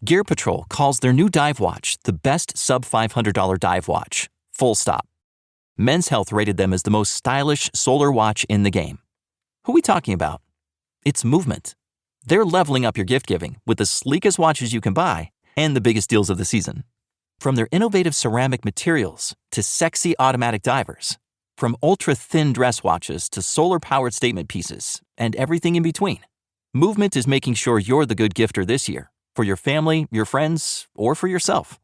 Gear Patrol calls their new dive watch the best sub-$500 dive watch. Full stop. Men's Health rated them as the most stylish solar watch in the game. Who are we talking about? It's Movement. They're leveling up your gift giving with the sleekest watches you can buy and the biggest deals of the season. From their innovative ceramic materials to sexy automatic divers, from ultra-thin dress watches to solar-powered statement pieces, and everything in between, Movement is making sure you're the good gifter this year for your family, your friends, or for yourself.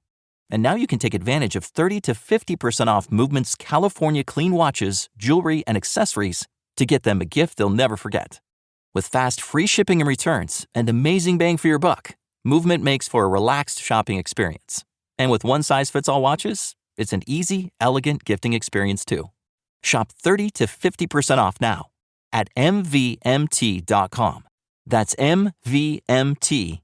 And now you can take advantage of 30 to 50% off Movement's California clean watches, jewelry, and accessories to get them a gift they'll never forget. With fast, free shipping and returns and amazing bang for your buck, Movement makes for a relaxed shopping experience. And with one-size-fits-all watches, it's an easy, elegant gifting experience too. Shop 30 to 50% off now at MVMT.com. That's MVMT.com.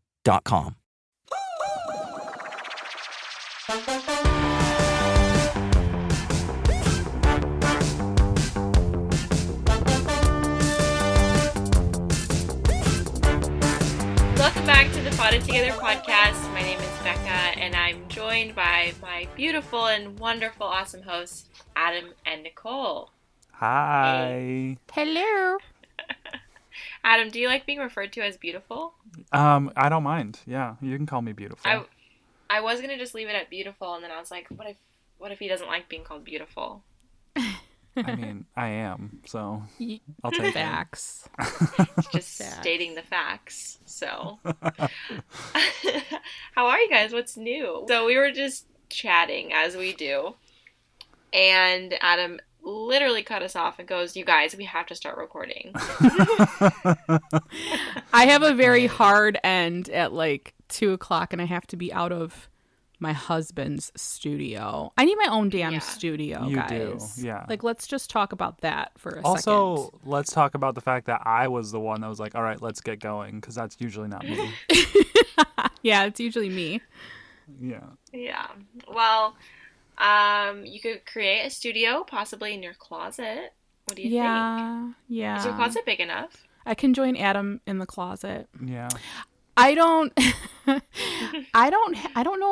Welcome back to the Potted Together podcast. My name is Becca, and I'm joined by my beautiful and wonderful, awesome hosts, Adam and Nicole. Hi. Hello. Adam, do you like being referred to as beautiful? I don't mind. Yeah, you can call me beautiful. I was gonna just leave it at beautiful, and then I was like, what if he doesn't like being called beautiful? I mean, I am, so I'll take facts. Just stating the facts. So, how are you guys? What's new? So we were just chatting as we do, and Adam literally cut us off and goes, "You guys, we have to start recording." I have a very hard end at like 2:00, and I have to be out of my husband's studio. I need my own damn studio, You guys. do, yeah. Like, let's just talk about that for a second. Also, let's talk about the fact that I was the one that was like, all right, let's get going, because that's usually not me. Yeah, it's usually me. Yeah. Yeah. Well, you could create a studio possibly in your closet. What do you think? Yeah. Is your closet big enough? I can join Adam in the closet. Yeah. I don't know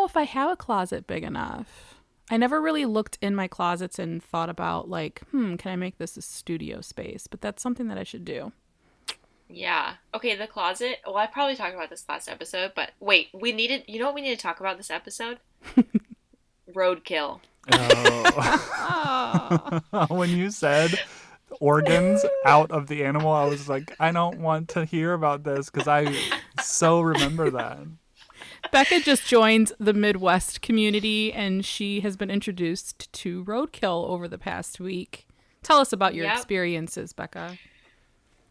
if I have a closet big enough. I never really looked in my closets and thought about like, can I make this a studio space? But that's something that I should do. Yeah. Okay, the closet. Well, I probably talked about this last episode, but wait, you know what we need to talk about this episode? Roadkill. Oh. When you said organs out of the animal, I was like, I don't want to hear about this because I so remember that. Becca just joined the Midwest community, and she has been introduced to roadkill over the past week. Tell us about your experiences, Becca.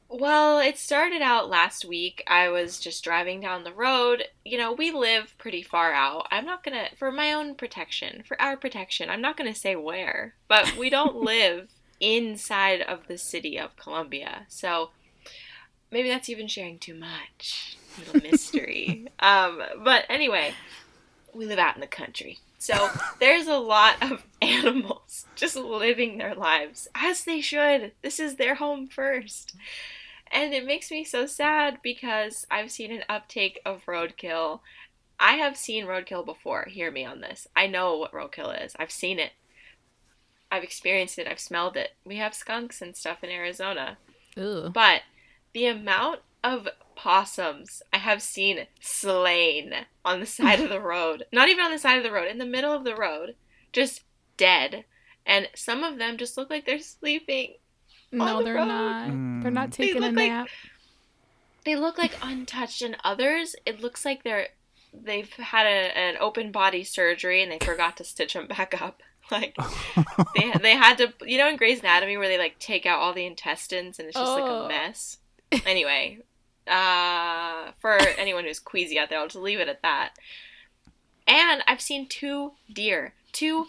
Well, it started out last week. I was just driving down the road. You know, we live pretty far out. I'm not going to, for my own protection, for our protection, I'm not going to say where, but we don't live inside of the city of Columbia. So maybe that's even sharing too much. Little mystery. But anyway, we live out in the country. So there's a lot of animals just living their lives as they should. This is their home first. And it makes me so sad because I've seen an uptake of roadkill. I have seen roadkill before. Hear me on this. I know what roadkill is. I've seen it. I've experienced it. I've smelled it. We have skunks and stuff in Arizona. Ew. But the amount of possums I have seen slain on the side of the road, not even on the side of the road, in the middle of the road, just dead. And some of them just look like they're sleeping. No, they're not. They're not taking a nap. They look like untouched, and others, it looks like they've had an open body surgery and they forgot to stitch them back up. Like, they had to, you know, in Grey's Anatomy where they, like, take out all the intestines and it's just, like, a mess. Anyway, for anyone who's queasy out there, I'll just leave it at that. And I've seen two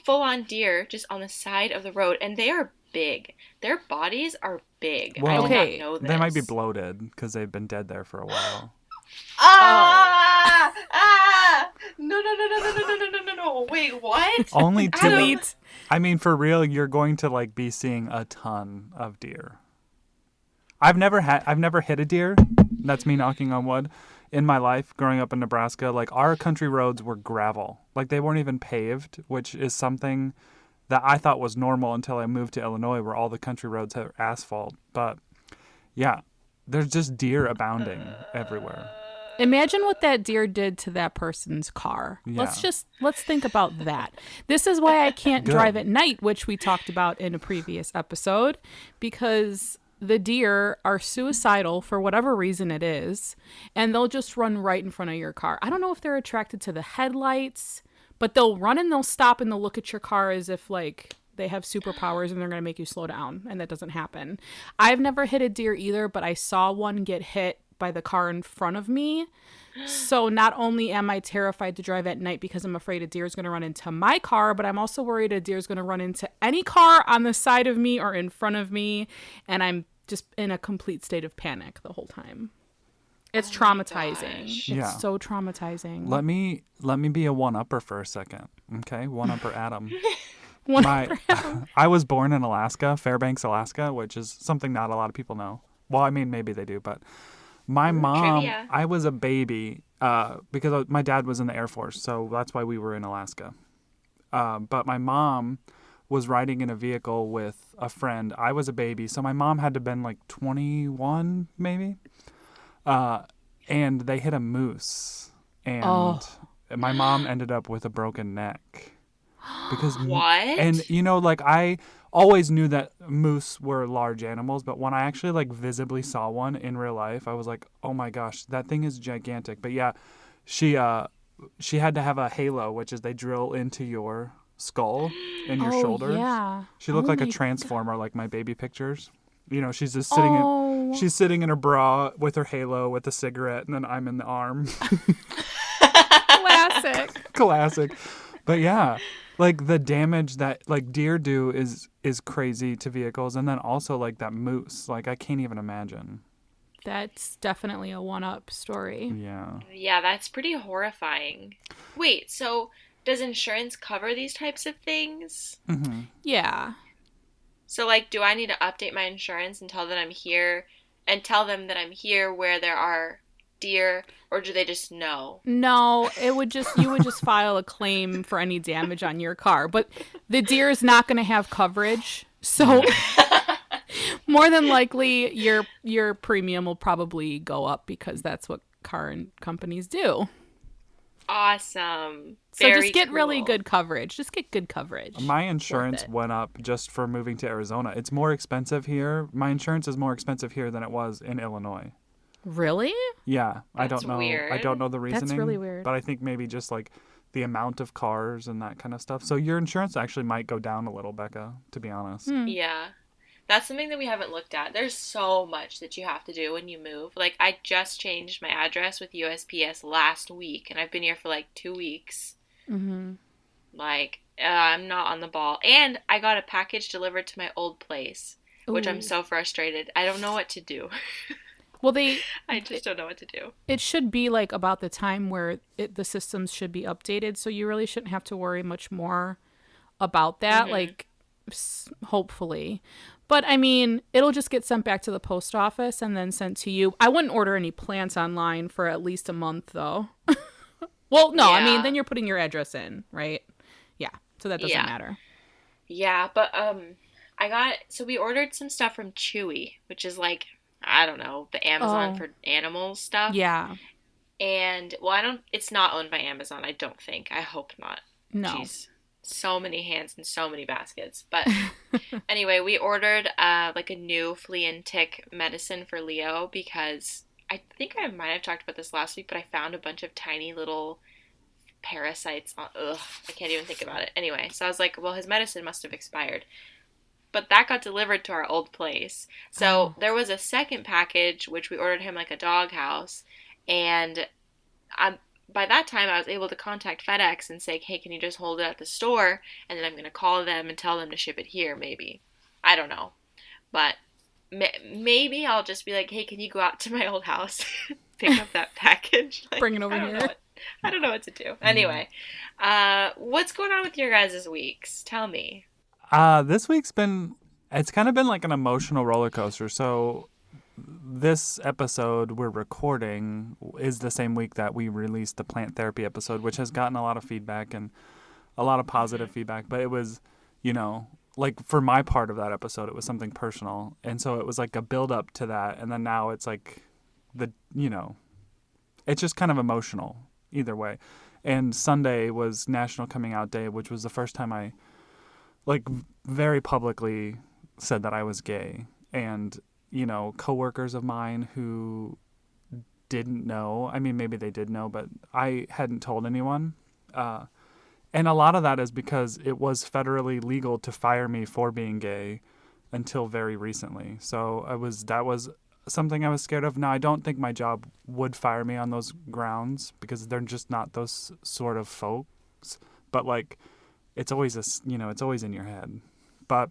full-on deer just on the side of the road, and they are big. Their bodies are big. Well, I did not know this. They might be bloated because they've been dead there for a while. No. Wait, what? Only two. I mean, for real, you're going to like be seeing a ton of deer. I've never hit a deer. That's me knocking on wood. in my life growing up in Nebraska, like our country roads were gravel. Like they weren't even paved, which is something that I thought was normal until I moved to Illinois where all the country roads have asphalt. But yeah, there's just deer abounding everywhere. Imagine what that deer did to that person's car. Yeah. Let's think about that. This is why I can't drive at night, which we talked about in a previous episode, because the deer are suicidal for whatever reason it is, and they'll just run right in front of your car. I don't know if they're attracted to the headlights, but they'll run and they'll stop and they'll look at your car as if like they have superpowers and they're going to make you slow down, and that doesn't happen. I've never hit a deer either, but I saw one get hit by the car in front of me. So not only am I terrified to drive at night because I'm afraid a deer is going to run into my car, but I'm also worried a deer is going to run into any car on the side of me or in front of me, and I'm just in a complete state of panic the whole time. It's traumatizing. It's so traumatizing. Let me be a one-upper for a second. Okay, one-upper Adam. I was born in Alaska, Fairbanks, Alaska, which is something not a lot of people know. Well, I mean, maybe they do, but my mom, trivia. I was a baby because my dad was in the Air Force, so that's why we were in Alaska. But my mom was riding in a vehicle with a friend. I was a baby, so my mom had to have been like 21, maybe. And they hit a moose, and my mom ended up with a broken neck. Because What? And you know, like I always knew that moose were large animals, but when I actually like visibly saw one in real life, I was like, oh my gosh, that thing is gigantic. But yeah, she had to have a halo, which is they drill into your skull and your shoulders. Yeah. She looked like a my transformer, like my baby pictures. You know, she's just sitting sitting in her bra with her halo with a cigarette, and then I'm in the arm. Classic. But yeah, like the damage that like deer do is crazy to vehicles, and then also like that moose, like I can't even imagine. That's definitely a one-up story. Yeah. Yeah, that's pretty horrifying. Wait, so does insurance cover these types of things? Mm-hmm. Yeah. So, like, do I need to update my insurance and tell them I'm here that I'm here where there are deer, or do they just know? No, you would just file a claim for any damage on your car, but the deer is not going to have coverage. So more than likely your premium will probably go up because that's what car companies do. Awesome. So Very just get cool. really good coverage. Just get good coverage. My insurance it. went up just for moving to Arizona. It's more expensive here. My insurance is more expensive here than it was in Illinois. Really? Yeah, I That's don't know. weird. I don't know the reasoning. really weird. But I think maybe just like the amount of cars and that kind of stuff. So your insurance actually might go down a little, Becca, to be honest. Yeah. That's something that we haven't looked at. There's so much that you have to do when you move. Like, I just changed my address with USPS last week, and I've been here for like 2 weeks. Mm-hmm. Like, I'm not on the ball. And I got a package delivered to my old place, which I'm Ooh. so frustrated. I don't know what to do. Well, I just don't know what to do. it should be like about the time where the systems should be updated, so you really shouldn't have to worry much more about that. Mm-hmm. Like, hopefully. But I mean, it'll just get sent back to the post office and then sent to you. I wouldn't order any plants online for at least a month, though. Well, no, I mean, Yeah. then you're putting your address in, right? Yeah, so that doesn't Yeah. matter. Yeah, but so we ordered some stuff from Chewy, which is like, I don't know, the Amazon for animals stuff. Yeah, And, well, it's not owned by Amazon, I don't think. I hope not. no. Jeez. So many hands and so many baskets. But anyway, we ordered like a new flea and tick medicine for Leo because I think I might have talked about this last week, but I found a bunch of tiny little parasites on, I can't even think about it. Anyway, so I was like, well, his medicine must have expired. But that got delivered to our old place. So there was a second package, which we ordered him like a doghouse. And by that time, I was able to contact FedEx and say, hey, can you just hold it at the store? And then I'm going to call them and tell them to ship it here, maybe. I don't know. But maybe I'll just be like, hey, can you go out to my old house, pick up that package? Like, Bring it over here. I don't know what to do. Anyway, what's going on with your guys' weeks? Tell me. This week's it's kind of been like an emotional roller coaster. So this episode we're recording is the same week that we released the plant therapy episode, which has gotten a lot of feedback and a lot of positive feedback. But it was, like for my part of that episode, it was something personal. And so it was like a build up to that. And then now it's like it's just kind of emotional either way. And Sunday was National Coming Out Day, which was the first time I like very publicly said that I was gay. And, coworkers of mine who didn't know, I mean, maybe they did know, but I hadn't told anyone. And a lot of that is because it was federally legal to fire me for being gay until very recently. So that was something I was scared of. Now, I don't think my job would fire me on those grounds because they're just not those sort of folks. But like, it's always it's always in your head. But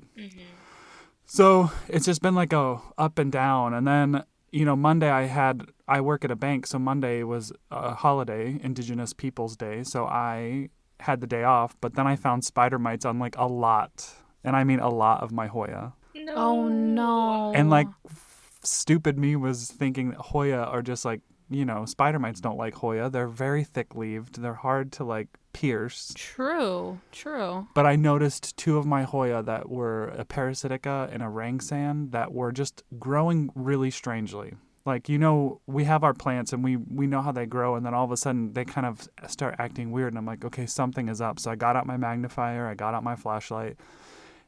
so it's just been like a up and down. And then, Monday I work at a bank. So Monday was a holiday, Indigenous Peoples Day. So I had the day off, but then I found spider mites on like a lot. And I mean a lot of my Hoya. No. Oh no. And like stupid me was thinking that Hoya are just like, spider mites don't like Hoya. They're very thick-leaved. They're hard to like pierce. True. But I noticed 2 of my Hoya that were a parasitica and a rangsan that were just growing really strangely. Like, we have our plants and we know how they grow, and then all of a sudden they kind of start acting weird. And I'm like, okay, something is up. So I got out my magnifier, I got out my flashlight,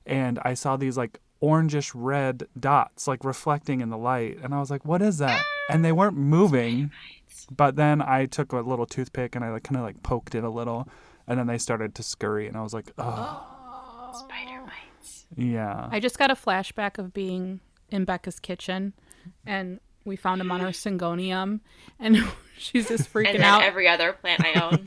and I saw these like orangish red dots like reflecting in the light. And I was like, what is that? And they weren't moving. But then I took a little toothpick and I like kind of like poked it a little, and then they started to scurry, and I was like, oh. Spider mites. Yeah. I just got a flashback of being in Becca's kitchen, and we found him on her syngonium, and she's just freaking And then out. every other plant I own.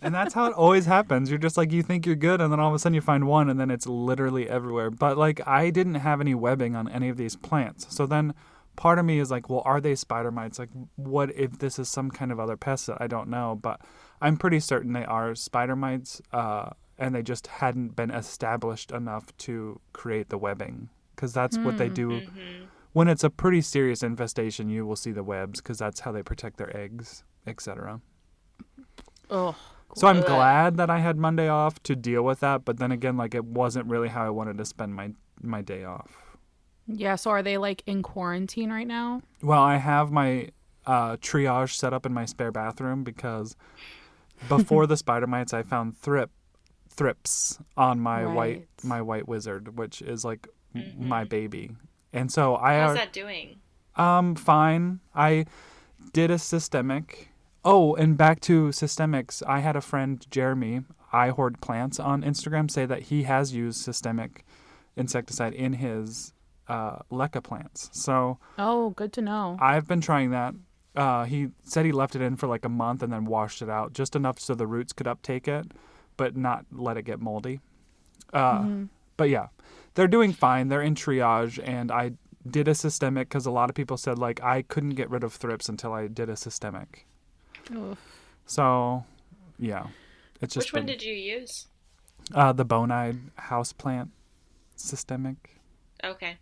And that's how it always happens. You're just like, you think you're good, and then all of a sudden you find one, and then it's literally everywhere. But like, I didn't have any webbing on any of these plants. So then part of me is like, well, are they spider mites? Like, what if this is some kind of other pest that I don't know? But I'm pretty certain they are spider mites, and they just hadn't been established enough to create the webbing. Because that's what they do. When it's a pretty serious infestation, you will see the webs, because that's how they protect their eggs, etc. Oh. So I'm glad that I had Monday off to deal with that, but then again, like, it wasn't really how I wanted to spend my day off. Yeah, so are they like in quarantine right now? Well, I have my triage set up in my spare bathroom because before the spider mites, I found thrips on my white wizard, which is like my baby. And so How's that doing? Fine. I did a systemic. Oh, and back to systemics. I had a friend, Jeremy, I Hoard Plants on Instagram, say that he has used systemic insecticide in his leca plants. So Oh, good to know. I've been trying that. He said he left it in for like a month and then washed it out just enough so the roots could uptake it, but not let it get moldy. But yeah, they're doing fine. They're in triage, and I did a systemic because a lot of people said like I couldn't get rid of thrips until I did a systemic. Oof. So yeah, it's just Which one did you use? the Bonide houseplant systemic. Okay.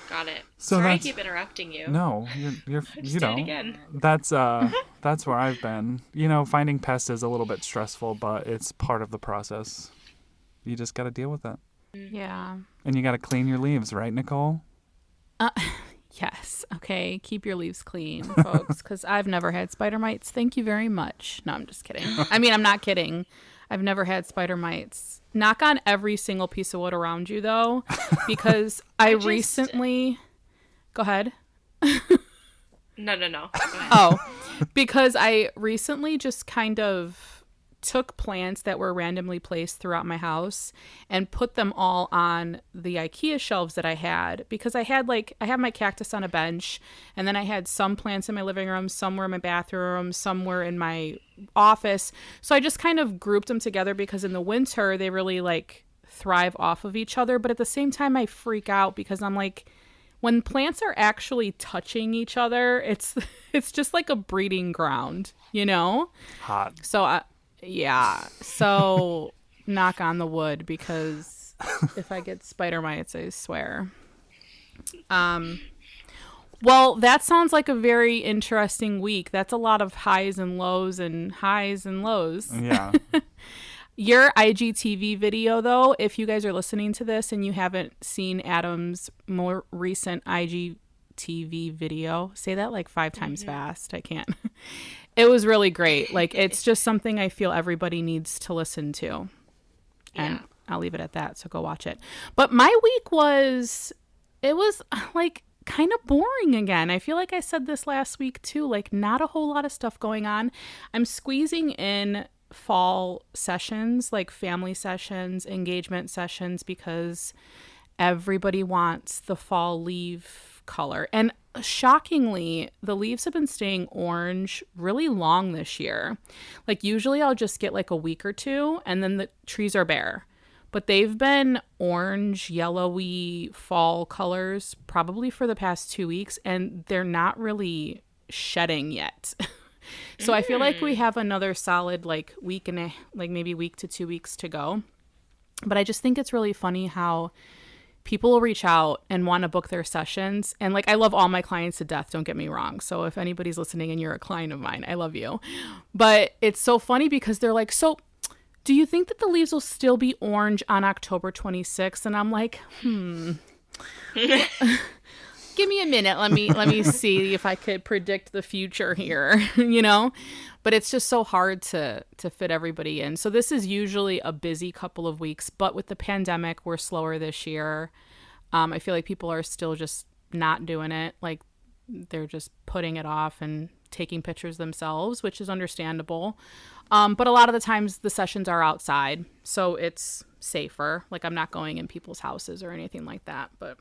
Got it. So Sorry I that's- keep interrupting you. No, you're Just you did know it again. that's where I've been. Finding pests is a little bit stressful, but it's part of the process. You just got to deal with it, Yeah. and you got to clean your leaves, right, Nicole? Yes. Okay. Keep your leaves clean, folks, because I've never had spider mites. Thank you very much. No, I'm just kidding. I mean, I'm not kidding. I've never had spider mites. Knock on every single piece of wood around you, though, because I recently. Go ahead. No. Go ahead. Oh, because I recently just kind of took plants that were randomly placed throughout my house and put them all on the IKEA shelves that I had, because I had my cactus on a bench, and then I had some plants in my living room, some were in my bathroom, some were in my office. So I just kind of grouped them together because in the winter they really like thrive off of each other. But at the same time, I freak out because I'm like, when plants are actually touching each other, it's just like a breeding ground, Hot. So yeah. So knock on the wood, because if I get spider mites, I swear Well, that sounds like a very interesting week. That's a lot of highs and lows and highs and lows. Yeah. Your IGTV video, though, if you guys are listening to this and you haven't seen Adam's more recent IGTV video, say that like 5 times fast. I can't. It was really great. Like, it's just something I feel everybody needs to listen to. And I'll leave it at that. So go watch it. But my week it was like kind of boring again. I feel like I said this last week too, like not a whole lot of stuff going on. I'm squeezing in fall sessions, like family sessions, engagement sessions, because everybody wants the fall leaf color. And shockingly, the leaves have been staying orange really long this year. Like usually I'll just get like a week or two and then the trees are bare. But they've been orange, yellowy fall colors probably for the past 2 weeks, and they're not really shedding yet. So I feel like we have another solid like maybe week to 2 weeks to go. But I just think it's really funny how people will reach out and want to book their sessions. And like, I love all my clients to death, don't get me wrong. So if anybody's listening and you're a client of mine, I love you. But it's so funny because they're like, so do you think that the leaves will still be orange on October 26th? And I'm like, give me a minute. Let me see if I could predict the future here, you know? But it's just so hard to fit everybody in. So this is usually a busy couple of weeks, but with the pandemic, we're slower this year. I feel like people are still just not doing it. Like they're just putting it off and taking pictures themselves, which is understandable. But a lot of the times the sessions are outside, so it's safer. Like I'm not going in people's houses or anything like that. But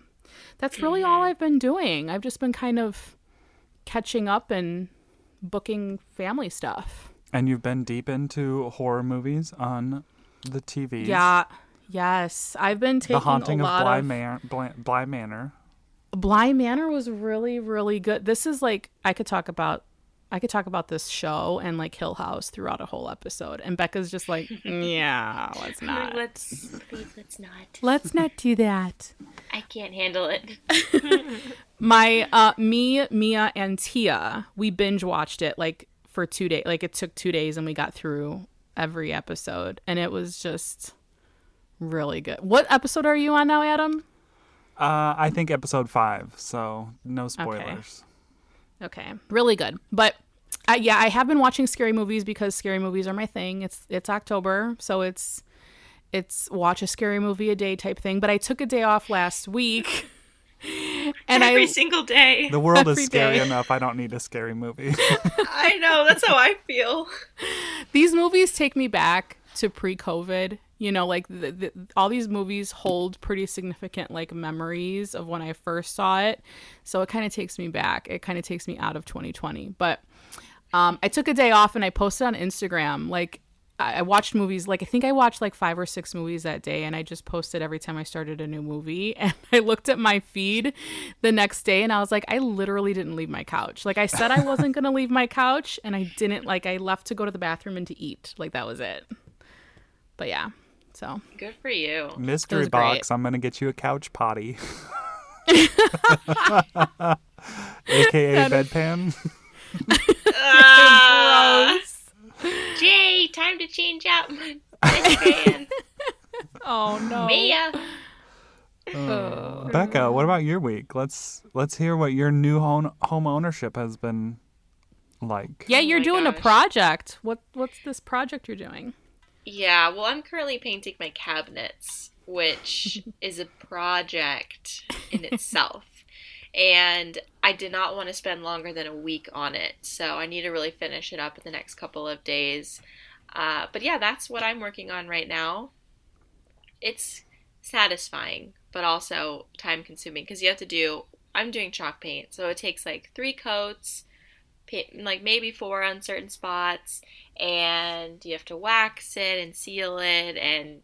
that's really all I've been doing. I've just been kind of catching up and booking family stuff. And you've been deep into horror movies on the TV. Yeah. Yes. I've been taking The Haunting a of lot Bly Manor. Bly Manor was really, really good. This is like, I could talk about this show and like Hill House throughout a whole episode. And Becca's just like, yeah, let's not. Let's not. Let's not do that. I can't handle it. Me, Mia, and Tia, we binge watched it like for 2 days. Like it took 2 days and we got through every episode. And it was just really good. What episode are you on now, Adam? I think episode 5, so no spoilers. Okay. Really good. But I have been watching scary movies because scary movies are my thing. It's October, so it's watch a scary movie a day type thing. But I took a day off last week. And every single day. The world is scary enough. I don't need a scary movie. I know. That's how I feel. These movies take me back to pre-COVID. You know, like all these movies hold pretty significant like memories of when I first saw it. So it kind of takes me back. It kind of takes me out of 2020. But I took a day off and I posted on Instagram. Like I watched movies. Like I think I watched like 5 or 6 movies that day. And I just posted every time I started a new movie. And I looked at my feed the next day and I was like, I literally didn't leave my couch. Like I said I wasn't going to leave my couch. And I didn't. Like I left to go to the bathroom and to eat. Like that was it. But yeah. So good for you. Mystery box. I'm gonna get you a couch potty, aka bedpan. Gross. Jay, time to change out my bedpan. Oh no, Mia. Becca, what about your week? Let's hear what your new home ownership has been like. Yeah, you're doing a project. What's this project you're doing? Yeah, well, I'm currently painting my cabinets, which is a project in itself. And I did not want to spend longer than a week on it, so I need to really finish it up in the next couple of days. But yeah, that's what I'm working on right now. It's satisfying, but also time-consuming, because I'm doing chalk paint, so it takes like 3 coats, like maybe 4 on certain spots, and you have to wax it and seal it and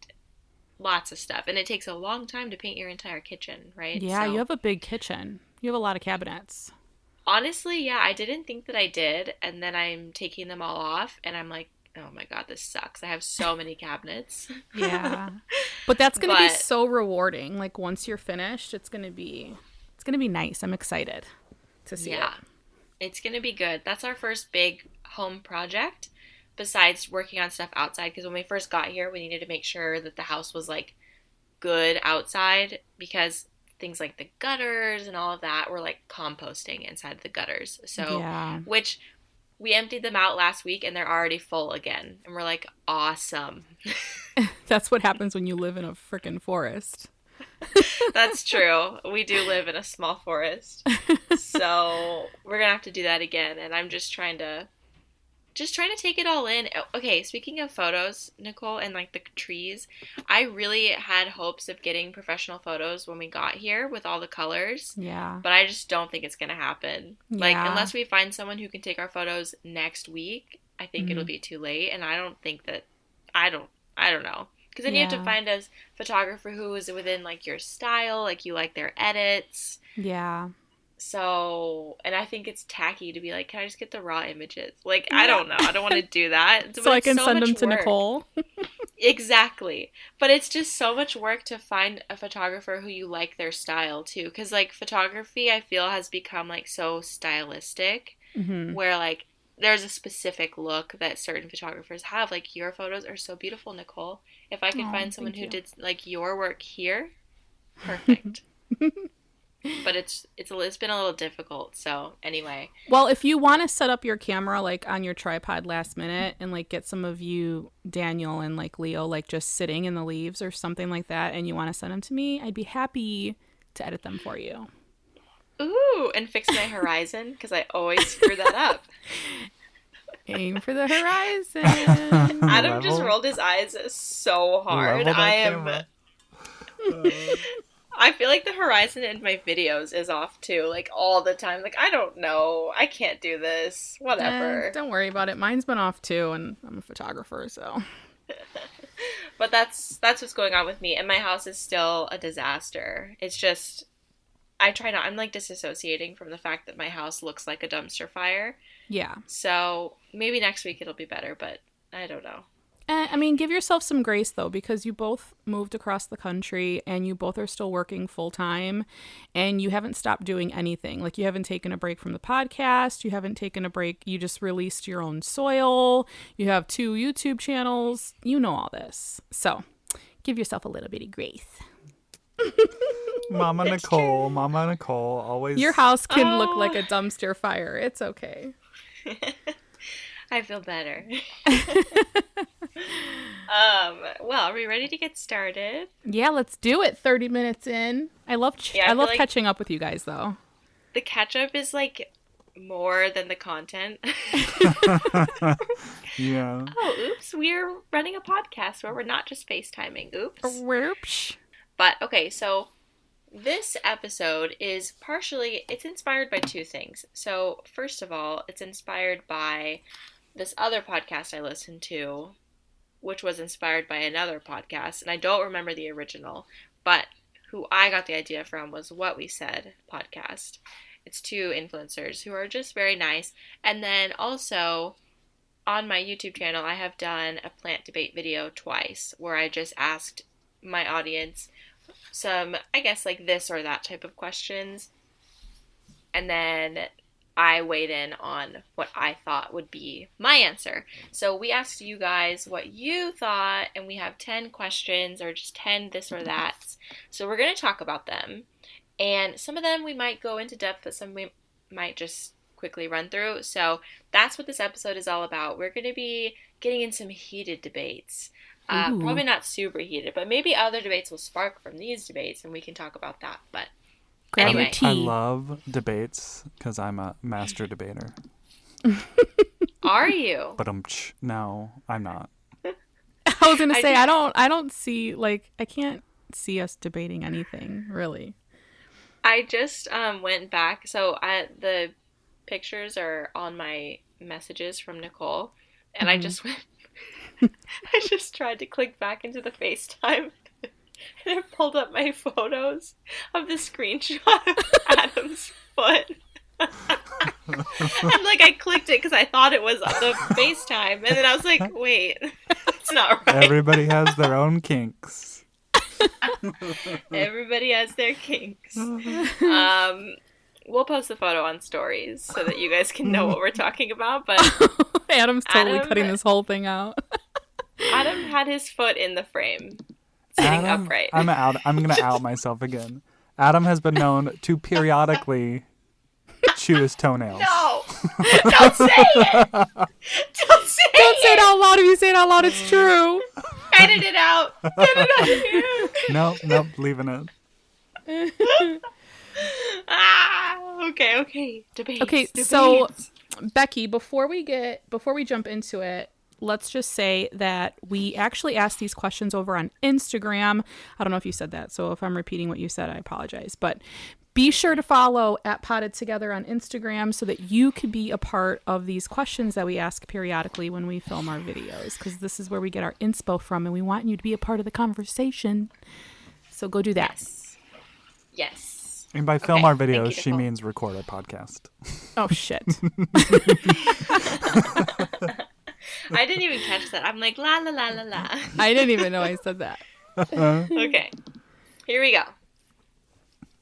lots of stuff. And it takes a long time to paint your entire kitchen, right? Yeah, so, you have a big kitchen. You have a lot of cabinets. Honestly, yeah, I didn't think that I did. And then I'm taking them all off and I'm like, oh my God, this sucks. I have so many cabinets. Yeah. But that's going to be so rewarding. Like once you're finished, it's going to be going to be nice. I'm excited to see it. It's going to be good. That's our first big home project besides working on stuff outside, because when we first got here, we needed to make sure that the house was like good outside, because things like the gutters and all of that were like composting inside the gutters. So, which we emptied them out last week and they're already full again. And we're like, awesome. That's what happens when you live in a freaking forest. That's true. We do live in a small forest. So we're going to have to do that again. And I'm just trying to take it all in. Okay, speaking of photos, Nicole, and like the trees, I really had hopes of getting professional photos when we got here with all the colors. Yeah. But I just don't think it's going to happen. Yeah. Like, unless we find someone who can take our photos next week, I think it'll be too late. And I don't think that, I don't know. Because then you have to find a photographer who is within like your style, like you like their edits. Yeah. So, and I think it's tacky to be like, can I just get the raw images? Like, I don't know. I don't want to do that. So I can send them to Nicole. Exactly. But it's just so much work to find a photographer who you like their style too. Because like photography, I feel, has become like so stylistic where like there's a specific look that certain photographers have. Like your photos are so beautiful, Nicole. If I could find someone who did like your work here, perfect. But it's been a little difficult. So anyway. Well, if you want to set up your camera like on your tripod last minute and like get some of you, Daniel and like Leo, like just sitting in the leaves or something like that, and you want to send them to me, I'd be happy to edit them for you. Ooh, and fix my horizon, because I always screw that up. Aim for the horizon. Adam just rolled his eyes so hard. I feel like the horizon in my videos is off too, like all the time. Like, I don't know. I can't do this. Whatever. Don't worry about it. Mine's been off too, and I'm a photographer, so. But that's what's going on with me, and my house is still a disaster. It's just, I try not, I'm like disassociating from the fact that my house looks like a dumpster fire. Yeah. So maybe next week it'll be better, but I don't know. I mean, give yourself some grace, though, because you both moved across the country and you both are still working full time and you haven't stopped doing anything. Like, you haven't taken a break from the podcast. You haven't taken a break. You just released your own soil. You have 2 YouTube channels. You know all this. So give yourself a little bitty grace. Mama Nicole always. Your house can look like a dumpster fire. It's okay. I feel better. Well, are we ready to get started? Yeah, let's do it. 30 minutes in. I love like catching up with you guys, though. The catch up is like more than the content. Yeah. Oh, oops. We're running a podcast where we're not just FaceTiming. Oops. Whoops. But okay, so this episode is it's inspired by 2 things. So first of all, it's inspired by this other podcast I listened to, which was inspired by another podcast, and I don't remember the original, but who I got the idea from was What We Said podcast. It's 2 influencers who are just very nice. And then also on my YouTube channel, I have done a plant debate video twice where I just asked my audience some, I guess, like this or that type of questions. And then I weighed in on what I thought would be my answer. So we asked you guys what you thought, and we have 10 questions or just 10 this or that. So we're going to talk about them. And some of them we might go into depth, but some we might just quickly run through. So that's what this episode is all about. We're going to be getting in some heated debates. Probably not super heated, but maybe other debates will spark from these debates, and we can talk about that. But anyway. I love debates because I'm a master debater. Are you? But no, I'm not. I was gonna say I don't see, like, I can't see us debating anything really. I just went back, so the pictures are on my messages from Nicole, and I just went. I just tried to click back into the FaceTime, and it pulled up my photos of the screenshot of Adam's foot. And like, I clicked it because I thought it was the FaceTime, and then I was like, wait, it's not right. Everybody has their own kinks. Everybody has their kinks. We'll post the photo on stories so that you guys can know what we're talking about. But Adam's totally Adam- cutting this whole thing out. Adam had his foot in the frame, sitting upright. I'm gonna out myself again. Adam has been known to periodically chew his toenails. No! Don't say it! Don't say Don't say it it! out loud. If you say it out loud, it's true. Edit it out! Get it out here! Nope, leaving it. Okay. Debates. Okay, so Becky, before we jump into it, let's just say that we actually asked these questions over on Instagram. I don't know if you said that, so if I'm repeating what you said, I apologize. But be sure to follow @PottedTogether on Instagram so that you could be a part of these questions that we ask periodically when we film our videos, because this is where we get our inspo from, and we want you to be a part of the conversation. So go do that. Yes. And by film Okay, our thank you, videos, she Nicole. means record a podcast. Oh, shit. I didn't even catch that. I'm like, la la la la la. I didn't even know I said that. Okay. Here we go.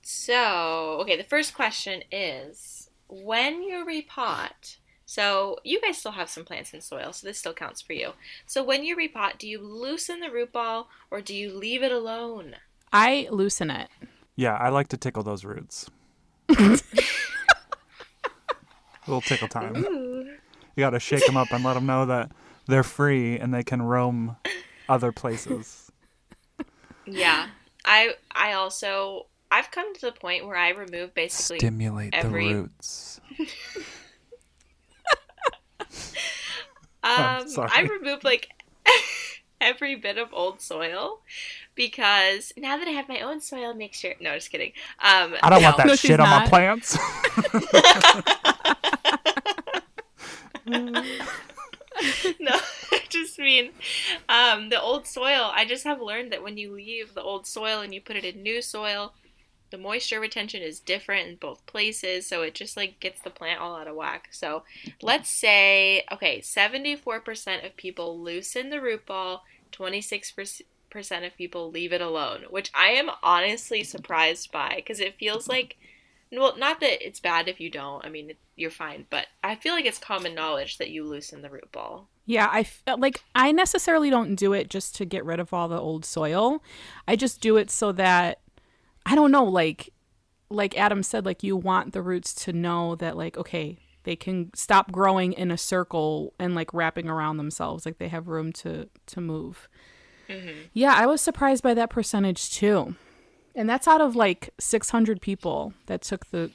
So, okay, the first question is, when you repot, so you guys still have some plants in soil, so this still counts for you. So when you repot, do you loosen the root ball or do you leave it alone? I loosen it. Yeah, I like to tickle those roots. Little tickle time. Ooh. You gotta shake them up and let them know that they're free and they can roam other places. Yeah. I've come to the point where I remove basically Stimulate every- the roots. Sorry. I remove like every bit of old soil because now that I have my own soil, make sure. No, just kidding. I don't want that No, she's shit on my not. plants. No, I just mean the old soil. I just have learned that when you leave the old soil and you put it in new soil, the moisture retention is different in both places, so it just like gets the plant all out of whack. So let's say, okay, 74% of people loosen the root ball, 26% of people leave it alone, which I am honestly surprised by because it feels like, well, not that it's bad if you don't. I mean, you're fine, but I feel like it's common knowledge that you loosen the root ball. Yeah, I necessarily don't do it just to get rid of all the old soil. I just do it so that, I don't know, like Adam said, like you want the roots to know that like, okay, they can stop growing in a circle and like wrapping around themselves, like they have room to move. Mm-hmm. Yeah, I was surprised by that percentage too. And that's out of like 600 people that took the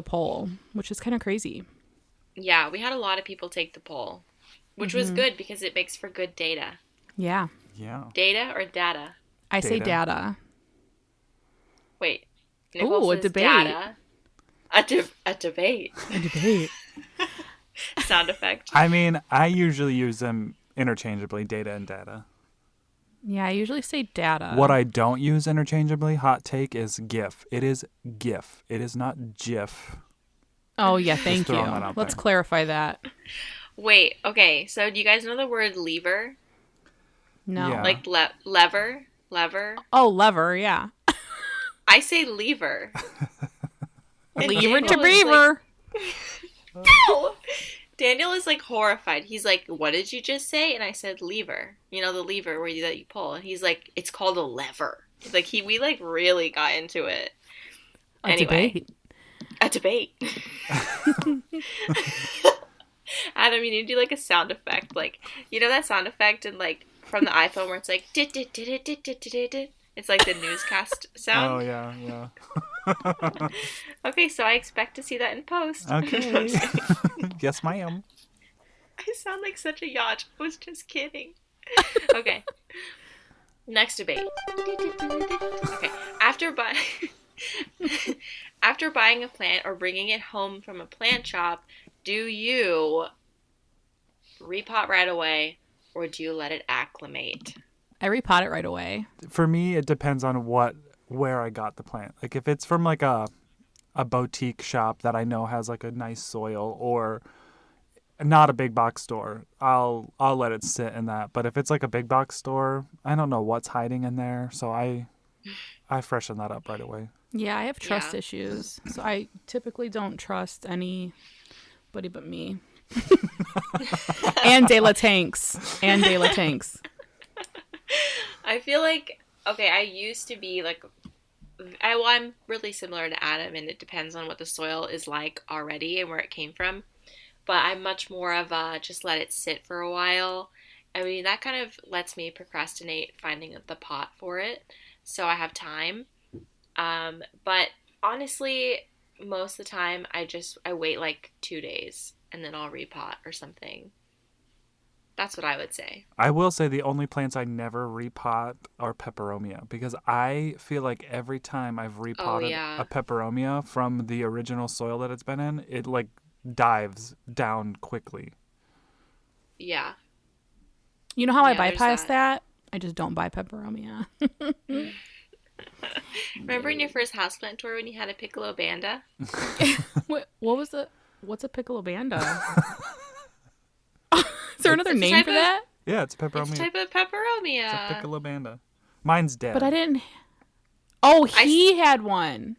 poll, which is kind of crazy. Yeah, we had a lot of people take the poll, which was good because it makes for good data. Yeah. Yeah. Data or data? I say Data. data. Wait. Nicole Ooh, a says debate. Data. A debate. A debate. Sound effect. I mean, I usually use them interchangeably, data and data. Yeah, I usually say data. What I don't use interchangeably, hot take, is GIF. It is GIF. It is not GIF. Oh, yeah, thank you. throwing that out Let's there. clarify that. Wait, okay, so do you guys know the word lever? No. Yeah. Like lever? Lever? Oh, lever, yeah. I say lever. And Lever to Daniel is beaver. like, no! Daniel is like horrified. He's like, "What did you just say?" And I said, "Lever." You know the lever that you pull. And he's like, "It's called a lever." Like we like really got into it. A Anyway. debate. A debate. Adam, you need to do like a sound effect, like you know that sound effect and like from the iPhone where it's like dit, dit, dit, dit, dit, dit, dit, dit. It's like the newscast Oh, sound. yeah. Okay, so I expect to see that in post. Okay. Yes, ma'am. I sound like such a yacht. I was just kidding. Okay. Next debate. Okay. After buying a plant or bringing it home from a plant shop, do you repot right away or do you let it acclimate? I repot it right away. For me, it depends on where I got the plant. Like if it's from like a boutique shop that I know has like a nice soil, or not a big box store, I'll let it sit in that. But if it's like a big box store, I don't know what's hiding in there, so I I freshen that up right away. Yeah, I have trust Yeah. issues, so I typically don't trust anybody but me. And De La Tanks. I feel like, okay, I used to be like, I'm really similar to Adam, and it depends on what the soil is like already and where it came from. But I'm much more of a just let it sit for a while. I mean, that kind of lets me procrastinate finding the pot for it, so I have time. But honestly, most of the time, I wait like 2 days and then I'll repot or something. That's what I would say. I will say the only plants I never repot are peperomia because I feel like every time I've repotted yeah. a peperomia from the original soil that it's been in, it like dives down quickly. Yeah. You know how I Yeah, there's bypass that. that? I just don't buy peperomia. Remember in your first houseplant tour when you had a piccolo banda? What's a piccolo banda? Is there another It's a name type for of- that? Yeah, it's It's a peperomia. type of It's a peperomia. piccolobanda. Mine's dead. But I didn't. Oh, he had one.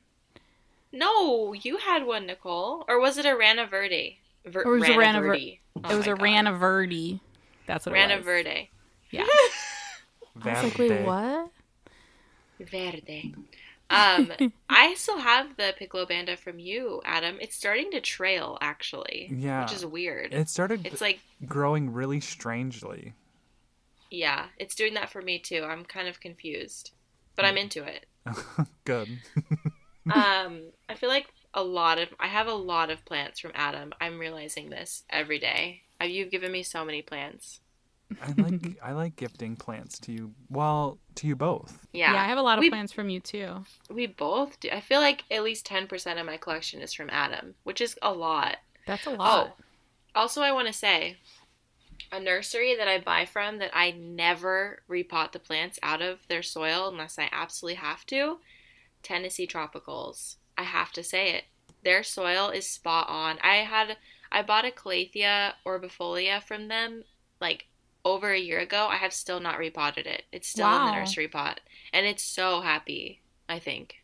No, you had one, Nicole. Or was it a Rana Verde? Or it was a Rana Verde. It was a Rana Verde. That's what it Rana was. Verde. Yeah. I was like, wait, Verde. what? Verde. I still have the piccolo banda from you, Adam. It's starting to trail, actually. Yeah. Which is weird. It started It's like, growing really strangely. yeah, it's doing that for me too. I'm kind of confused, but I'm into it. Good. I feel like I have a lot of plants from Adam. I'm realizing this every day. You've given me so many plants. I like gifting plants to you. Well, to you both. Yeah. Yeah, I have a lot of We- plants from you too. We both do. I feel like at least 10% of my collection is from Adam, which is a lot. That's a lot. Oh, also I want to say, a nursery that I buy from that I never repot the plants out of their soil unless I absolutely have to, Tennessee Tropicals. I have to say it. Their soil is spot on. I bought a Calathea orbifolia from them like over a year ago. I have still not repotted it. It's still in the Wow. nursery pot, and it's so happy. I think.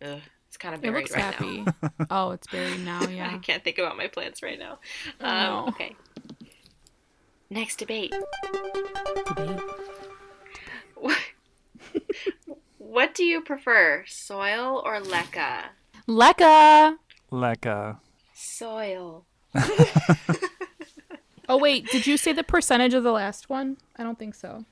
Ugh, it's kind of It buried looks right happy. now. Oh, it's buried now, I yeah. can't think about my plants right now. Oh. Okay. Next debate. What do you prefer, soil or leca? Leca! Like Soil. Oh, wait, did you say the percentage of the last one? I don't think so.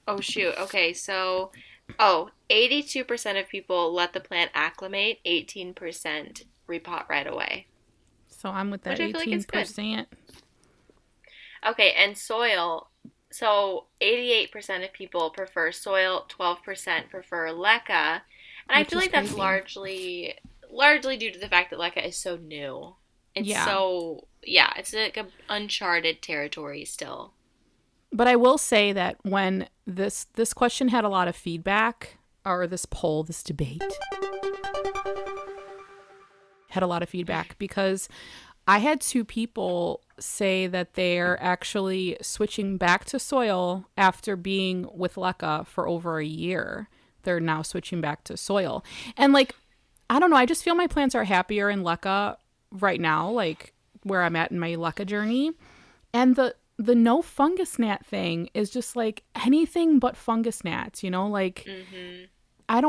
Oh, shoot. Okay, so, 82% of people let the plant acclimate, 18% repot right away. So I'm with that Which I feel like is good. 18%. Okay, and soil. So 88% of people prefer soil, 12% prefer leca. And I Which feel is like that's crazy. largely due to the fact that leca is so new. It's it's like an uncharted territory still. But I will say that when this question had a lot of feedback, or this poll, this debate, had a lot of feedback because I had 2 people say that they're actually switching back to soil after being with leca for over a year. They're now switching back to soil. And like, I don't know, I just feel my plants are happier in leca right now, like where I'm at in my leca journey. And the no fungus gnat thing is just like anything but fungus gnats, you know, like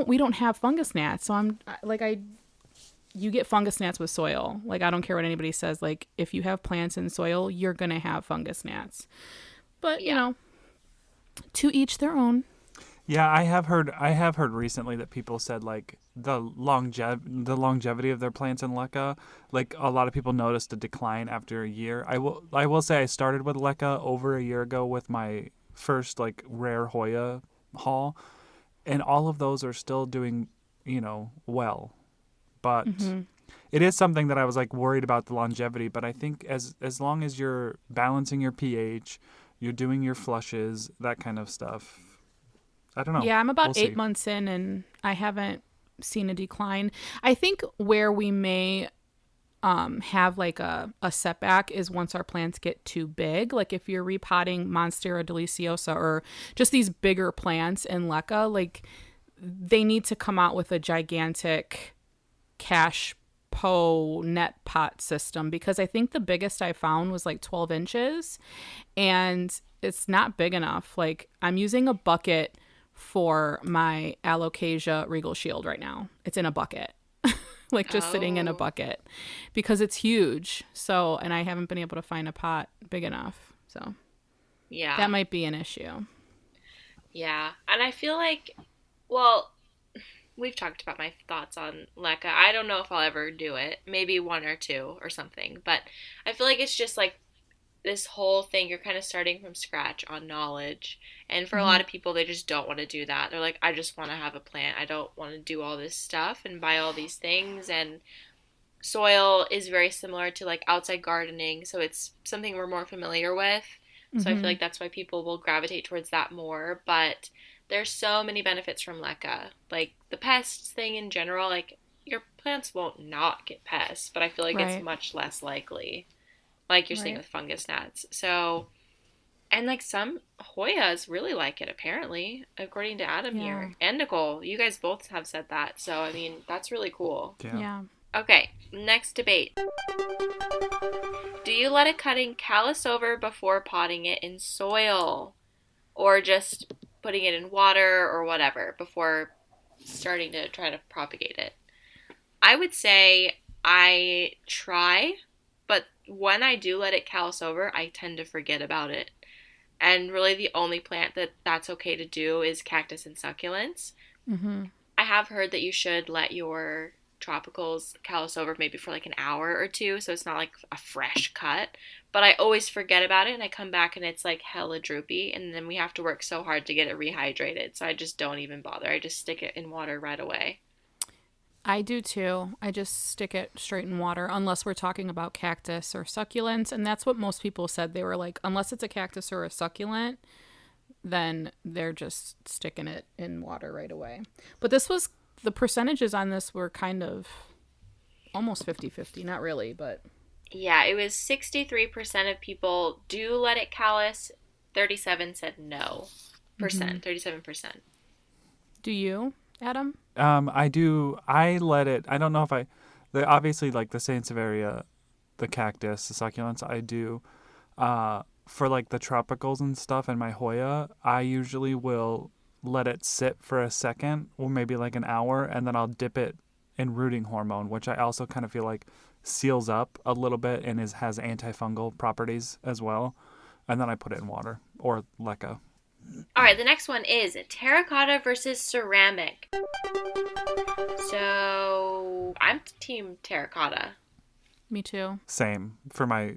we don't have fungus gnats. So you get fungus gnats with soil. Like, I don't care what anybody says. Like, if you have plants in soil, you're going to have fungus gnats. But, you Yeah. know, to each their own. Yeah, I have heard recently that people said like the longevity of their plants in leca, like a lot of people noticed a decline after a year. I will say I started with leca over a year ago with my first like rare Hoya haul, and all of those are still doing, well. But it is something that I was like worried about the longevity, but I think as long as you're balancing your pH, you're doing your flushes, that kind of stuff. I don't know. Yeah, I'm about We'll 8 see. months in and I haven't seen a decline. I think where we may have like a setback is once our plants get too big. Like if you're repotting Monstera deliciosa or just these bigger plants in leca, like they need to come out with a gigantic cash net pot system, because I think the biggest I found was like 12 inches and it's not big enough. Like, I'm using a bucket for my Alocasia Regal Shield right now. It's in a bucket. Like, just sitting in a bucket because it's huge. So, and I haven't been able to find a pot big enough. So yeah, that might be an issue. Yeah. And I feel like, well, we've talked about my thoughts on LECA. I don't know if I'll ever do it. Maybe one or two or something. But I feel like it's just like this whole thing, you're kind of starting from scratch on knowledge. And for a lot of people, they just don't want to do that. They're like, I just want to have a plant. I don't want to do all this stuff and buy all these things. And soil is very similar to like outside gardening. So it's something we're more familiar with. So I feel like that's why people will gravitate towards that more. But there's so many benefits from LECA. Like the pests thing in general, like your plants won't not get pests, but I feel like it's much less likely. Like you're seeing with fungus gnats. So, and like some Hoyas really like it apparently, according to Adam here. And Nicole, you guys both have said that. So, I mean, that's really cool. Yeah. Okay, next debate. Do you let a cutting callus over before potting it in soil? Or just putting it in water or whatever before starting to try to propagate it? I would say I try, but when I do let it callus over, I tend to forget about it. And really the only plant that's okay to do is cactus and succulents. I have heard that you should let your tropicals callus over maybe for like an hour or two, so it's not like a fresh cut. But I always forget about it, and I come back and it's like hella droopy, and then we have to work so hard to get it rehydrated, so I just don't even bother. I just stick it in water right away. I do too. I just stick it straight in water, unless we're talking about cactus or succulents, and that's what most people said. They were like, unless it's a cactus or a succulent, then they're just sticking it in water right away. But the percentages on this were kind of almost 50-50. Not really, but... Yeah, it was 63% of people do let it callus. 37 said no. 37%. Do you, Adam? I do. I let it. I don't know if obviously like the Sansevieria, the cactus, the succulents, I do. For like the tropicals and stuff and my Hoya, I usually will let it sit for a second or maybe like an hour, and then I'll dip it in rooting hormone, which I also kind of feel like seals up a little bit and has antifungal properties as well. And then I put it in water or LECA. All right, the next one is terracotta versus ceramic. So I'm team terracotta. Me too. Same for my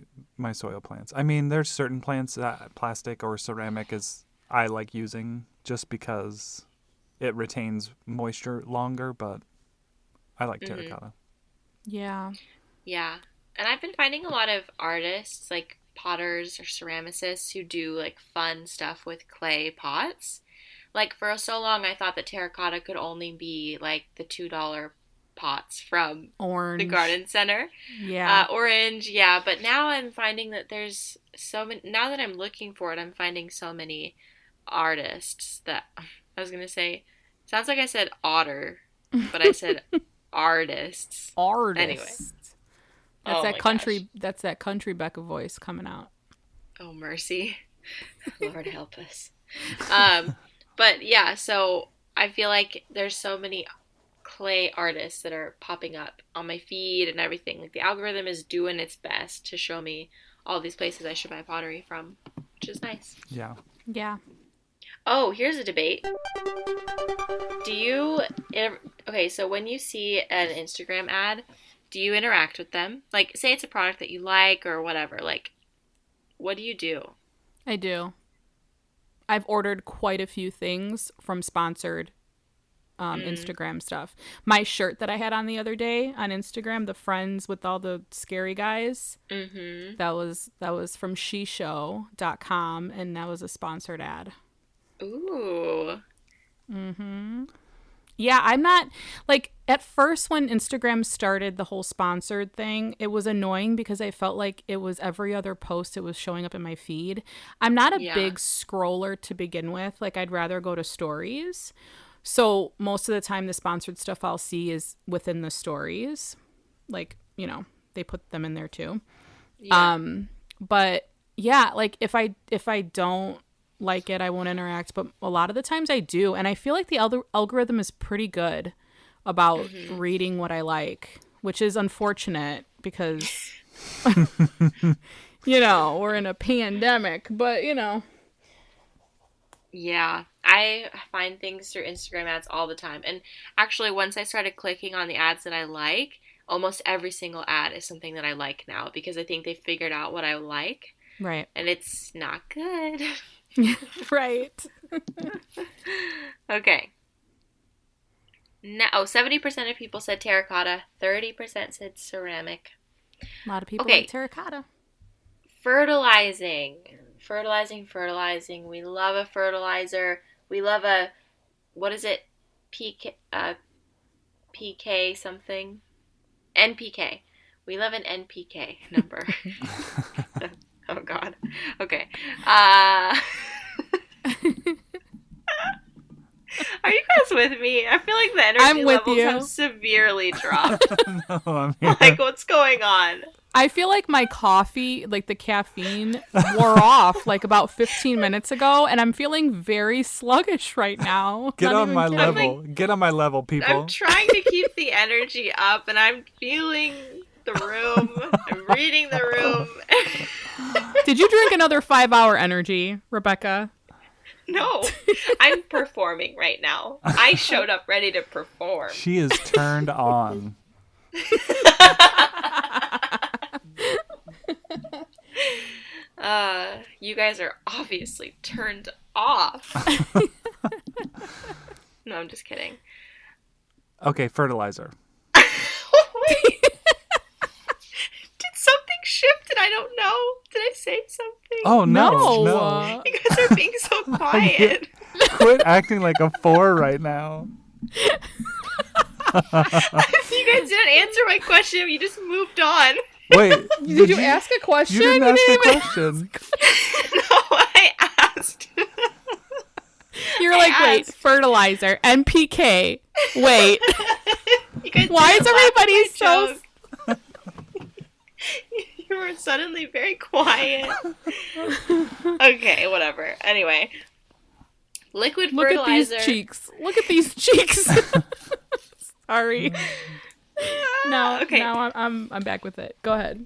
soil plants. I mean, there's certain plants that plastic or ceramic I like using just because it retains moisture longer, but I like terracotta. Yeah. Yeah. And I've been finding a lot of artists, like potters or ceramicists, who do like fun stuff with clay pots. Like for so long I thought that terracotta could only be like the $2 pots from Orange. the garden center. Yeah. Orange, yeah. But now I'm finding that there's so many, now that I'm looking for it, I'm finding so many artists that, I was going to say, sounds like I said otter, but I said artists. Artists. Anyway. That's Oh that my country. gosh. That's that country Becca voice coming out. Oh, mercy. Lord help us. But yeah, so I feel like there's so many clay artists that are popping up on my feed and everything. Like the algorithm is doing its best to show me all these places I should buy pottery from, which is nice. Yeah. Yeah. Oh, here's a debate. Okay, so when you see an Instagram ad, do you interact with them? Like, say it's a product that you like or whatever. Like, what do you do? I do. I've ordered quite a few things from sponsored Instagram stuff. My shirt that I had on the other day on Instagram, the friends with all the scary guys, that was from shishow.com, and that was a sponsored ad. Ooh. Yeah, I'm not, like, at first when Instagram started the whole sponsored thing, it was annoying because I felt like it was every other post it was showing up in my feed. I'm not a big scroller to begin with. Like, I'd rather go to stories. So most of the time the sponsored stuff I'll see is within the stories. Like, they put them in there too. Yeah. But yeah, like if I don't like it, I won't interact, but a lot of the times I do, and I feel like the algorithm is pretty good about reading what I like, which is unfortunate because we're in a pandemic, but Yeah, I find things through Instagram ads all the time. And actually, once I started clicking on the ads that I like, almost every single ad is something that I like now because I think they figured out what I like. Right. And it's not good. Right. Okay. Now, 70% of people said terracotta, 30% said ceramic. A lot of people Okay. like terracotta. Fertilizing. We love a fertilizer. We love a, what is it? PK something? NPK. We love an NPK number. Oh, God. Okay. Are you guys with me? I feel like the energy I'm with levels you. have severely dropped. No, I'm here. Like, what's going on? I feel like my coffee, like the caffeine, wore off like about 15 minutes ago, and I'm feeling very sluggish right now. Get Not on even my kidding. level. Get on my level, people. I'm trying to keep the energy up, and I'm feeling the room. I'm reading the room. Did you drink another 5-hour energy, Rebecca? No, I'm performing right now. I showed up ready to perform. She is turned on. You guys are obviously turned off. No, I'm just kidding. Okay, fertilizer. Wait. Did something shift and I don't know? Did I say something? Oh, no. No. You guys are being so quiet. Quit acting like a 4 right now. You guys didn't answer my question. You just moved on. Wait. Did you ask a question? You didn't ask a even- question. No, I asked. You're like, wait, asked. fertilizer, NPK. Wait, You guys why is didn't laugh at everybody my so... joke. You were suddenly very quiet. Okay, whatever. Anyway. Liquid Look at fertilizer. these cheeks. Look at these cheeks. Sorry. No, Okay. now I'm back with it. Go ahead.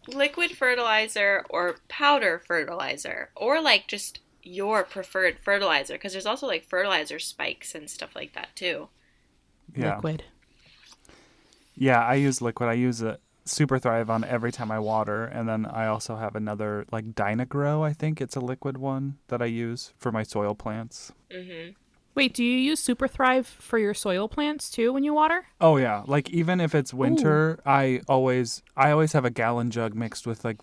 Liquid fertilizer or powder fertilizer, or like just your preferred fertilizer, because there's also like fertilizer spikes and stuff like that too. Yeah. Liquid. Yeah, I use liquid. I use a Super Thrive on every time I water, and then I also have another like Dynagrow. I think it's a liquid one that I use for my soil plants. Mm-hmm. Wait, do you use Super Thrive for your soil plants too when you water? Oh yeah, like even if it's winter, I always have a gallon jug mixed with like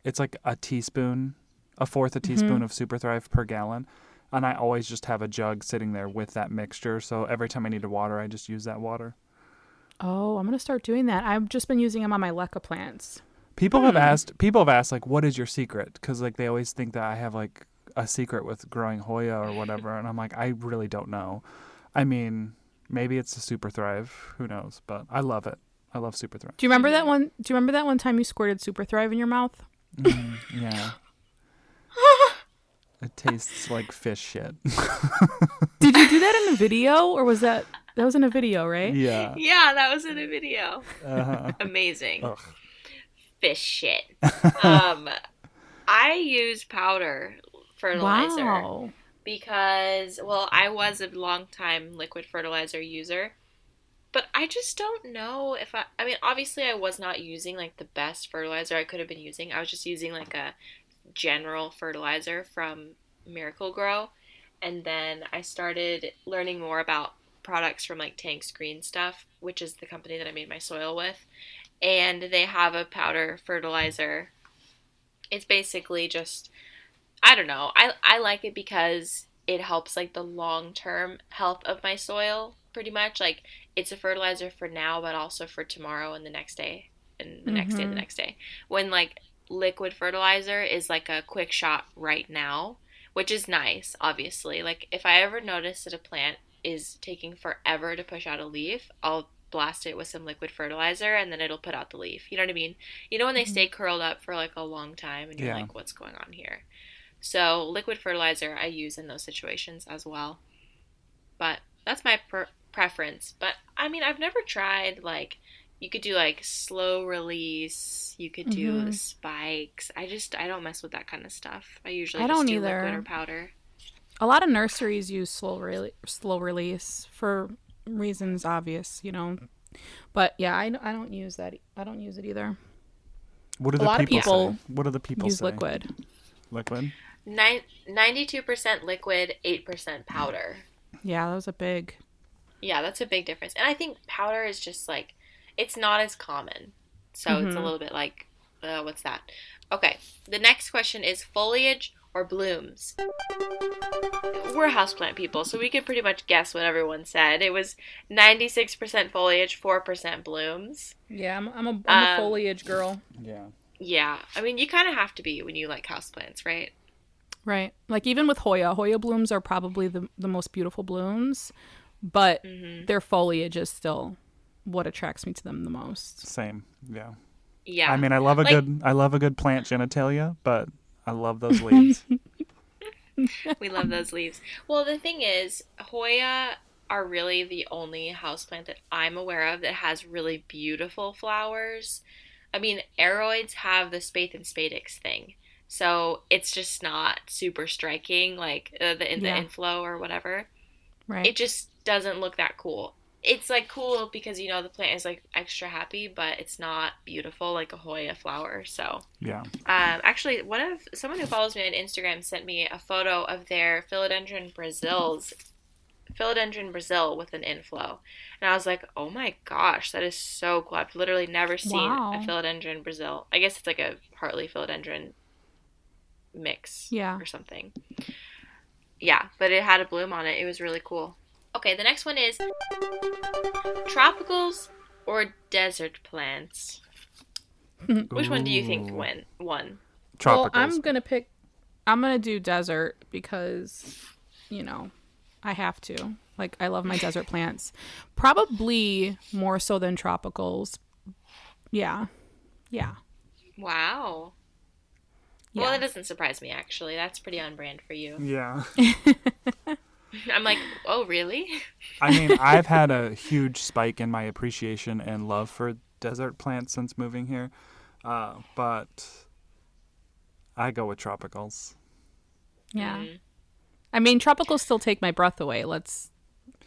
it's like a teaspoon, a fourth a teaspoon of Super Thrive per gallon, and I always just have a jug sitting there with that mixture. So every time I need to water, I just use that water. Oh, I'm gonna start doing that. I've just been using them on my leca plants. People have asked like, what is your secret? Because like they always think that I have like a secret with growing Hoya or whatever, and I'm like, I really don't know. I mean, maybe it's a Super Thrive, who knows? But I love it. I love Super Thrive. Do you remember that one? Do you remember that one time you squirted Super Thrive in your mouth? Yeah. It tastes like fish shit. Did you do that in a video, or was that was in a video, right? Yeah. Yeah, that was in a video. Uh-huh. Amazing. Ugh. Fish shit. I use powder fertilizer Wow. because, well, I was a long time liquid fertilizer user, but I just don't know if I mean, obviously I was not using like the best fertilizer I could have been using. I was just using like a general fertilizer from Miracle Grow, and then I started learning more about products from like Tank's Green Stuff, which is the company that I made my soil with, and they have a powder fertilizer. It's basically just, I don't know, I like it because it helps like the long-term health of my soil, pretty much. Like, it's a fertilizer for now, but also for tomorrow and the next day and the next day and the next day. When like liquid fertilizer is like a quick shot right now, which is nice, obviously. Like, if I ever notice that a plant is taking forever to push out a leaf, I'll blast it with some liquid fertilizer and then it'll put out the leaf. You know what I mean? You know when they stay curled up for like a long time and you're Yeah. like, what's going on here? So liquid fertilizer I use in those situations as well. But that's my preference. But I mean, I've never tried like you could do like slow release. You could do the spikes. I don't mess with that kind of stuff. I usually I just don't do either. liquid or powder. A lot of nurseries use slow release for reasons obvious, you know. But yeah, I don't use that. I don't use it either. What do A the lot of people people say? What do the people Use say? liquid. Liquid? 92% liquid, 8% powder. Yeah, that was a big. Yeah, that's a big difference. And I think powder is just like, it's not as common. So it's a little bit like, what's that? Okay, the next question is foliage or blooms? We're houseplant people, so we could pretty much guess what everyone said. It was 96% foliage, 4% blooms. Yeah, I'm a foliage girl. Yeah. Yeah, I mean, you kind of have to be when you like houseplants, right? Right. Like even with Hoya blooms are probably the most beautiful blooms, but their foliage is still what attracts me to them the most. Same. Yeah. Yeah. I mean, I love a good plant genitalia, but I love those leaves. We love those leaves. Well, the thing is, Hoya are really the only houseplant that I'm aware of that has really beautiful flowers. I mean, aroids have the spathe and spadix thing. So it's just not super striking, like the inflow or whatever. Right. It just doesn't look that cool. It's like cool because, you know, the plant is like extra happy, but it's not beautiful like a Hoya flower. So Yeah. actually, someone who follows me on Instagram sent me a photo of their Philodendron Brazil with an inflow, and I was like, oh my gosh, that is so cool. I've literally never seen a Philodendron Brazil. I guess it's like a partly philodendron mix or something. Yeah, but it had a bloom on it. It was really cool. Okay, the next one is tropicals or desert plants. Which one do you think won? Tropicals. Well, I'm gonna do desert because, you know, I have to. Like, I love my desert plants. Probably more so than tropicals. Yeah. Wow. Yeah. Well, that doesn't surprise me, actually. That's pretty on brand for you. Yeah. I'm like, oh, really? I mean, I've had a huge spike in my appreciation and love for desert plants since moving here. But I go with tropicals. Yeah. I mean, tropicals still take my breath away. Let's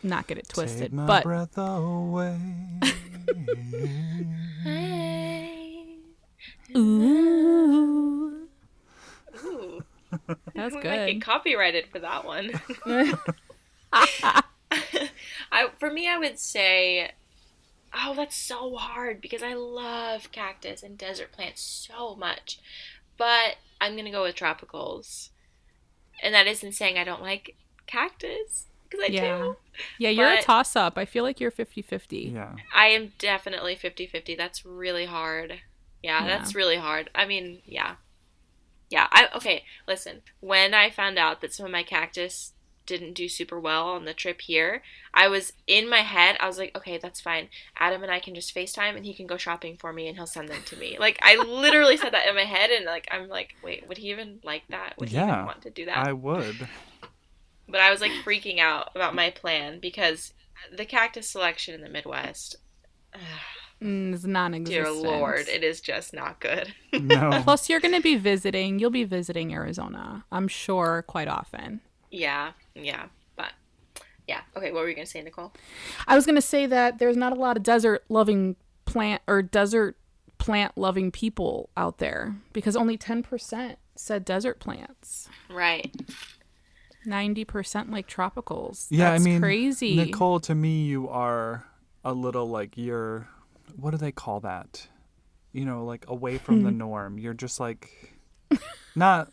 not get it twisted. Take my but breath away. Ooh. That's We good. might get copyrighted for that one. For me, I would say, oh, that's so hard because I love cactus and desert plants so much. But I'm going to go with tropicals. And that isn't saying I don't like cactus, because I do. Yeah, you're a But toss-up. I feel like you're 50-50. Yeah. I am definitely 50-50. That's really hard. Yeah, that's really hard. I mean, yeah. Yeah, okay, listen. When I found out that some of my cactus didn't do super well on the trip here, I was in my head, I was like, okay, that's fine. Adam and I can just FaceTime and he can go shopping for me and he'll send them to me. Like, I literally said that in my head, and like I'm like, wait, would he even like that? Would he even want to do that? I would. But I was like freaking out about my plan because the cactus selection in the Midwest, It's non-existent. dear Lord, it is just not good. No. Plus, you'll be visiting Arizona, I'm sure, quite often. Yeah. But yeah. Okay, what were you going to say, Nicole? I was going to say that there's not a lot of desert plant loving people out there because only 10% said desert plants. Right. 90% like tropicals. Yeah, That's I mean, crazy. Nicole, to me, you are a little like what do they call that? You know, like away from the norm. You're just like, not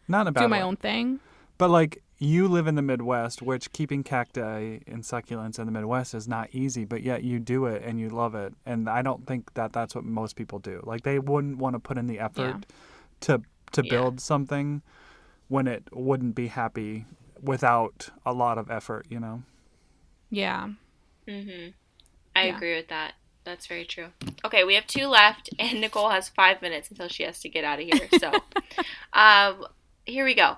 about do my own thing. But like you live in the Midwest, which keeping cacti and succulents in the Midwest is not easy, but yet you do it and you love it. And I don't think that that's what most people do. Like they wouldn't want to put in the effort to build something when it wouldn't be happy without a lot of effort, you know? Yeah. Mm-hmm. I Yeah. agree with that. That's very true. Okay, we have 2 left, and Nicole has 5 minutes until she has to get out of here. So, here we go.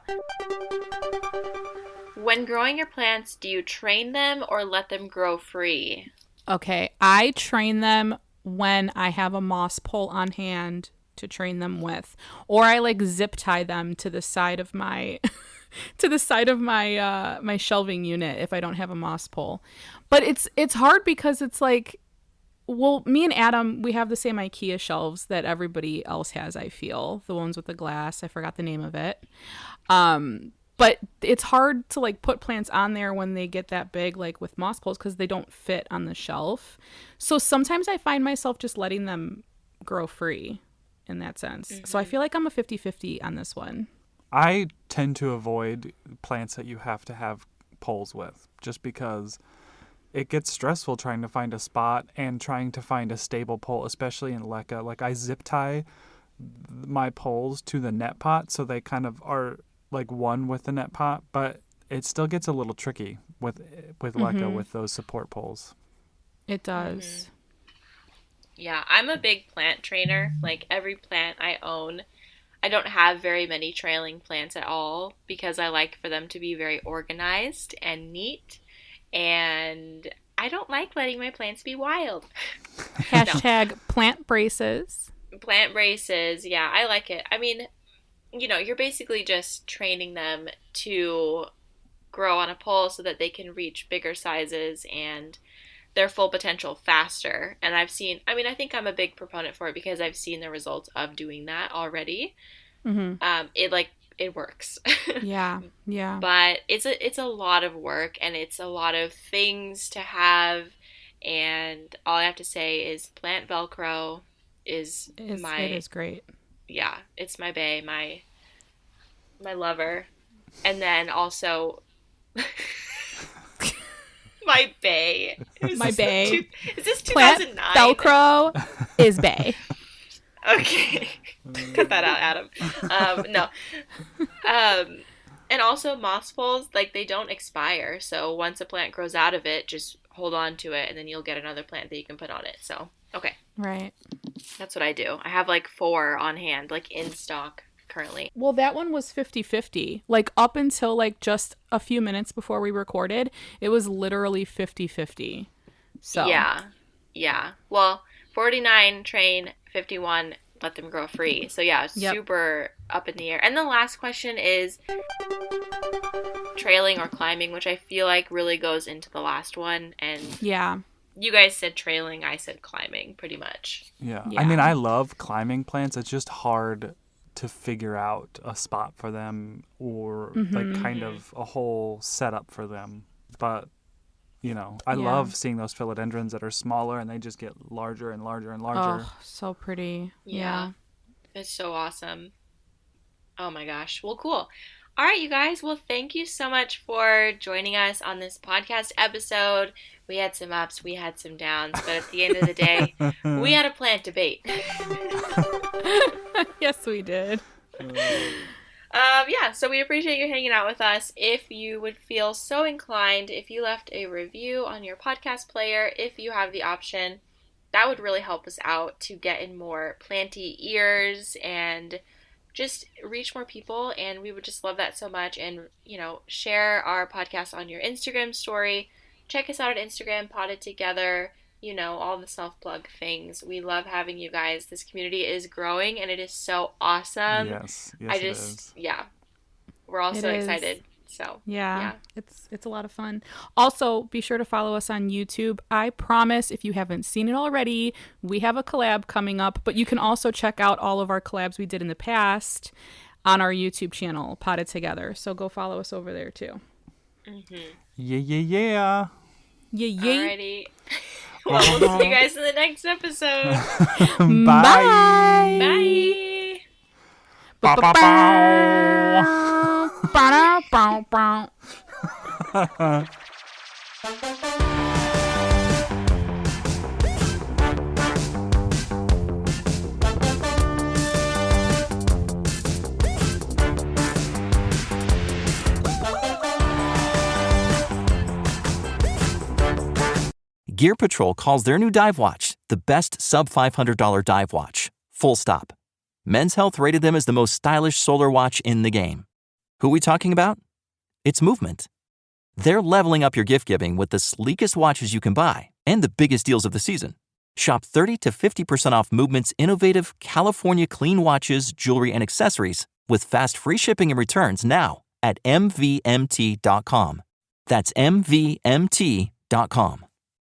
When growing your plants, do you train them or let them grow free? Okay, I train them when I have a moss pole on hand to train them with, or I like zip tie them to the side of my my shelving unit if I don't have a moss pole. But it's hard because it's like, well, me and Adam, we have the same IKEA shelves that everybody else has, I feel. The ones with the glass, I forgot the name of it. But it's hard to like put plants on there when they get that big, like with moss poles, because they don't fit on the shelf. So sometimes I find myself just letting them grow free in that sense. So I feel like I'm a 50-50 on this one. I tend to avoid plants that you have to have poles with, just because it gets stressful trying to find a spot and trying to find a stable pole, especially in LECA. Like, I zip tie my poles to the net pot so they kind of are like one with the net pot, but it still gets a little tricky with LECA with those support poles. It does. Yeah, I'm a big plant trainer. Like, every plant I own, I don't have very many trailing plants at all because I like for them to be very organized and neat. And I don't like letting my plants be wild. Hashtag plant braces. Plant braces, yeah, I like it. I mean, you know, you're basically just training them to grow on a pole so that they can reach bigger sizes and their full potential faster. And I think I'm a big proponent for it because I've seen the results of doing that already. It works. Yeah. But it's a lot of work and it's a lot of things to have. And all I have to say is plant Velcro it is great. Yeah, it's my bae, my lover. And then also my bae. My bae. Is this Plant 2009? Velcro is bae. Okay. Cut that out, Adam. No. And also moss poles, like, they don't expire. So once a plant grows out of it, just hold on to it and then you'll get another plant that you can put on it. So, okay. Right. That's what I do. I have like 4 on hand, like in stock currently. Well, that one was 50-50. Like, up until like just a few minutes before we recorded, it was literally 50-50. So Yeah. Well, 49 train, 51 let them grow free. So yeah, super up in the air. And the last question is trailing or climbing, which I feel like really goes into the last one. And yeah, you guys said trailing, I said climbing, pretty much. Yeah. I mean, I love climbing plants. It's just hard to figure out a spot for them or like kind of a whole setup for them. But, you know, I love seeing those philodendrons that are smaller and they just get larger and larger and larger. Oh, so pretty. Yeah. It's so awesome. Oh my gosh. Well, cool. All right, you guys. Well, thank you so much for joining us on this podcast episode. We had some ups, we had some downs, but at the end of the day, we had a plant debate. Yes, we did. Yeah, so we appreciate you hanging out with us. If you would feel so inclined, if you left a review on your podcast player, if you have the option, that would really help us out to get in more planty ears and just reach more people. And we would just love that so much. And, you know, share our podcast on your Instagram story. Check us out at Instagram, Potted Together. You know, all the self-plug things. We love having you guys. This community is growing and it is so awesome. Yes, it is. Yeah. We're all so excited. So, yeah. It's a lot of fun. Also, be sure to follow us on YouTube. I promise, if you haven't seen it already, we have a collab coming up, but you can also check out all of our collabs we did in the past on our YouTube channel, Potted Together. So go follow us over there too. Yeah. Alrighty. Well, we'll see you guys in the next episode. Bye. Bye. Gear Patrol calls their new dive watch the best sub-$500 dive watch. Full stop. Men's Health rated them as the most stylish solar watch in the game. Who are we talking about? It's Movement. They're leveling up your gift giving with the sleekest watches you can buy and the biggest deals of the season. Shop 30 to 50% off Movement's innovative California clean watches, jewelry, and accessories with fast free shipping and returns now at MVMT.com. That's MVMT.com.